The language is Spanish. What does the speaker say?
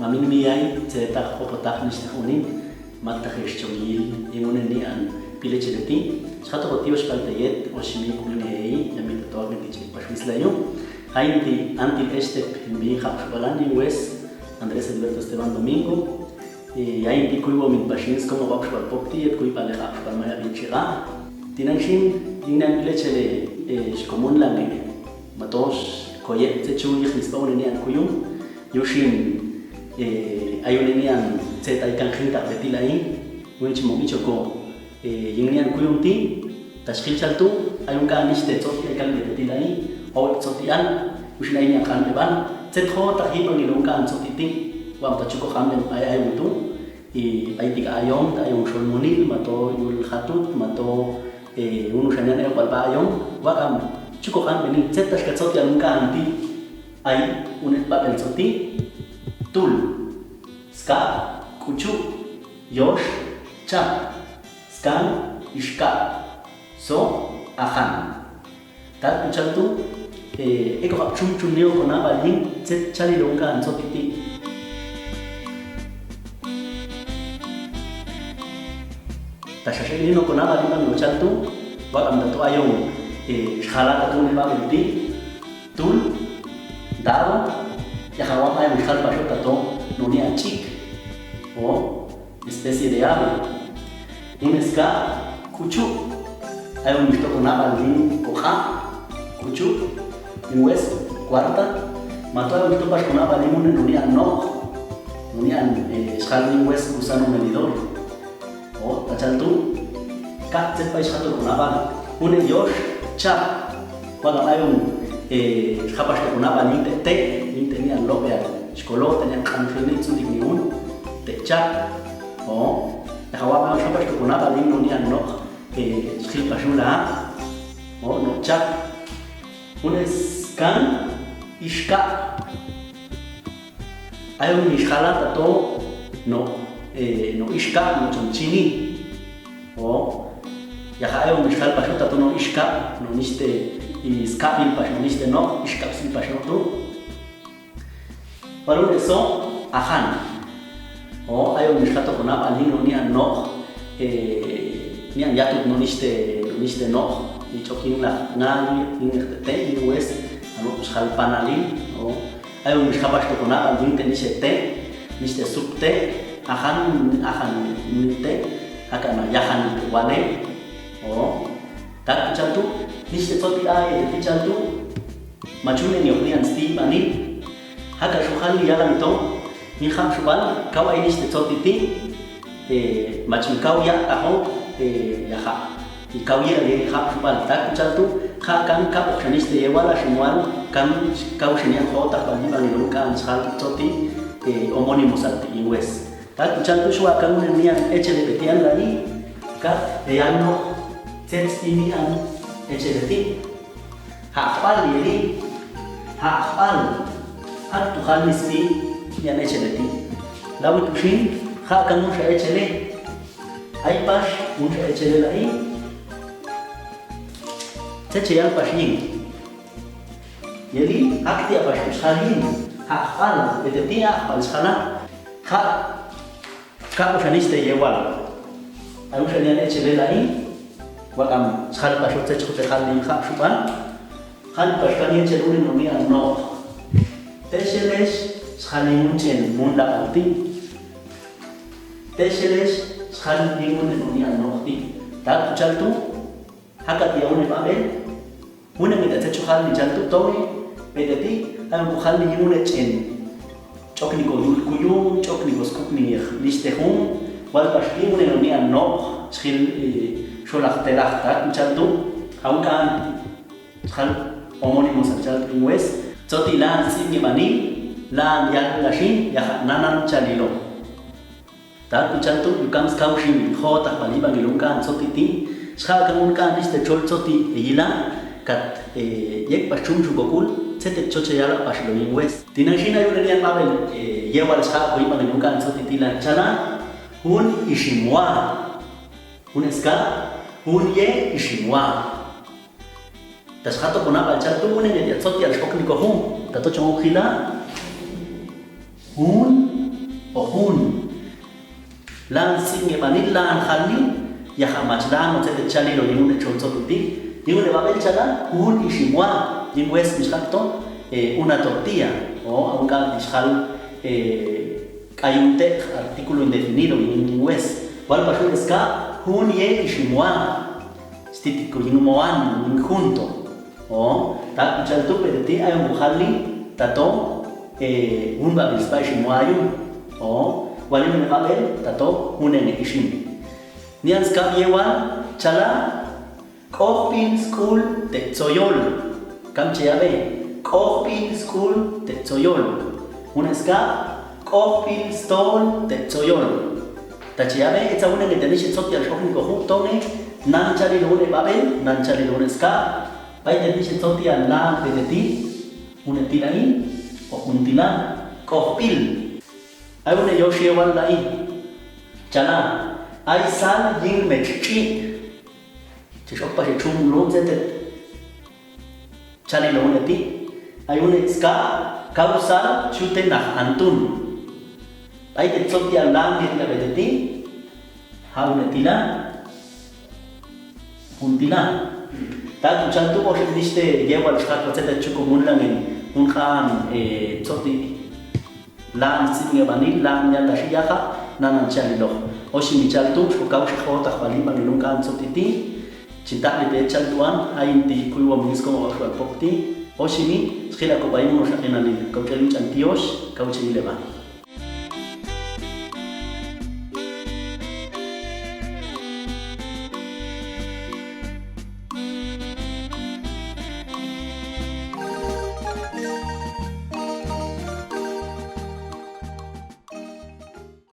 mamin miyay tsetak popotak nishtahuni magtahish chongil imuneni an pilecheleti chato motivos paltayet oshimi kulnei yamit tawag ni chik paswislayo hainti anti este bi hapsbalandi wes Andrés Alberto Esteban Domingo hainti kuibo min pashins como hapsbal popti et kui pale hapsbal maya bichira tinanshin dinan pilechele shkomun lange matos koyet techu ykhnispawneni an kuyum yushin ayunenian zeta ikanjinta betilai winchimo bichoko yingnian kuyumti tashkil chaltu ayun kaniste tsoti ikan betilai o tsotian ushin aynian kan beban zetho tahino ni lungkan tsotiti wam tachuko khamen ay wutu aitika ayom ta ayong shonmonil mato yul khatut mato unu shanan ay palba ayom wakam chuko kan beni zetash ka tsoti alungkan ti ay unet babel tsoti tul, ska, kuchu, yosh, chap, skan, ishka, so, ahan. Tat kuchal tu, eko hap chum neo kona balin, zet chali longka anso titi. Tashashe no kona balin bang kuchal tu, wakam datu ayong, shala katu ne babel ti, tul, daro, Yahawa hay un jal pasó tato no ni a chic o especie de ave. Un ska kuchu hay un visto con abalín coja kuchu y wes cuarta mató hay un visto pas con abalín un no ni a no ni a skalin wes usano medidor o tachal tu kat set pais jato con abal un yosh cha cuando hay un kapas con abalín te tenían lopea skolo tenían kanfini tsudik niun techak o hawa ma shapas to kunaba ling no nian no skil pasula o no chak unes kan ishka hay un ishkala tato no ishka no chonchini o ya hay un ishkal pasho tato no ishka no niste iskapil pasho niste no ishkapsil pasho tu Paru eso ahan. O ayo mishkato konap alin no nian no nian yatut no niste no ni chokin la nali ni te ni wes alo ushal panalin o ayo mishkapas to konap alin te niste subte ahan nite akana yahan wale o tak chantu niste toti ay te chantu machune ni oklian sti ani haka shukhali yalan to ni kham shubal kaw ay niste tsotiti machin kaw ya taho ya kha ikaw ya le kham shubal ta kuchaltu kha kan ka okhaniste yewala shimwal kan kaw shinya khota bali bali kan shal tsoti homonymos al iwes ta kuchaltu shwa kan nian echele betian lali ka yanno tsetstinian echele ti ha khal yeli ha khal At Tuhan mesti yang echeleti. Lalu tushin, hak kamu saya echele. Ay pas, saya echele lagi. Saya ceyal pasing. Jadi hak dia pas usahin, hak hal, itu dia hal sana. Hak kamu sanis teyewal. Ayu saya echele lagi. Wakam hal pas saya cukup hal ni hak suban. Hal pas kalian echeluri nomi ano. Tesheles schalimunchen munda alti Tesheles schalimun nonia nohti tak chaltu hakat ya une babel une mit tachu khal ni chaltu tori pedati am khal ni une chen chokni ko yul kuyum chokni ko skupni listehum wal pashki une nonia no schil sholach telach tak chaltu haunkan schal homonymos chaltu wes Zoti lan sini mani lan yang lashin ya nanan chalilo. Tak kuchantu yukam skaushim khota bali bangilungkan zoti ti skha kamunkan este chol zoti yila kat yek pachum chukokul sete choche yala pashlo wes. Tinashina yunenian mabel yewal skha koi bangilungkan zoti ti lan chala hun ishimwa hun ska hun ye ishimwa Das hato kona balchar tu mune ya tsoti al shokni ko hum tato chong khila hun o hun lang singe manil lang khalni ya hamach lang o te chali lo yun chonso tuti yun le babel chala hun ishimwa yun wes mishakto una tortilla o aunque dishal kayunte artículo indefinido yun wes wal pashu ska hun ye ishimwa stitiko yun moan yun junto o ta chal tu pedeti ay muhalli tato hun babel spice moayun o walin babel tato hunen ishim nian ska yewan chala Kopin School de Tsoyol. Kamcheabe. Kopin School de Tsoyol. Uneska Kopin Stone de Tsoyol. Tachiabe esa una que tenéis soti al shopping conjunto ne nanchali lone babel nanchali lone ska. Pai tenéis soti al la de ti unetilai o untila Kopil. Hay una yoshi wan lai. Chala. Ai sal yin mechi. Chishok pa chum lom zetet chali lo neti hay un ska causal chute na antun ay te tsoti alang ni la vedeti ha unetila untila ta tu chantu o shiste lleva los cartos zetet chuko munlangen un khan tsoti lang singe banil lang ya la shiyaha nanan chali lo o shimichaltu ko kaush khota khaliba ni lunkan tsotiti Cinta di dechal tuan, ain di kuiwa mengis ko waktu pokti, o sini, sekila ko bayi mo sa kinalin, kau cari cantios, kau cari leban.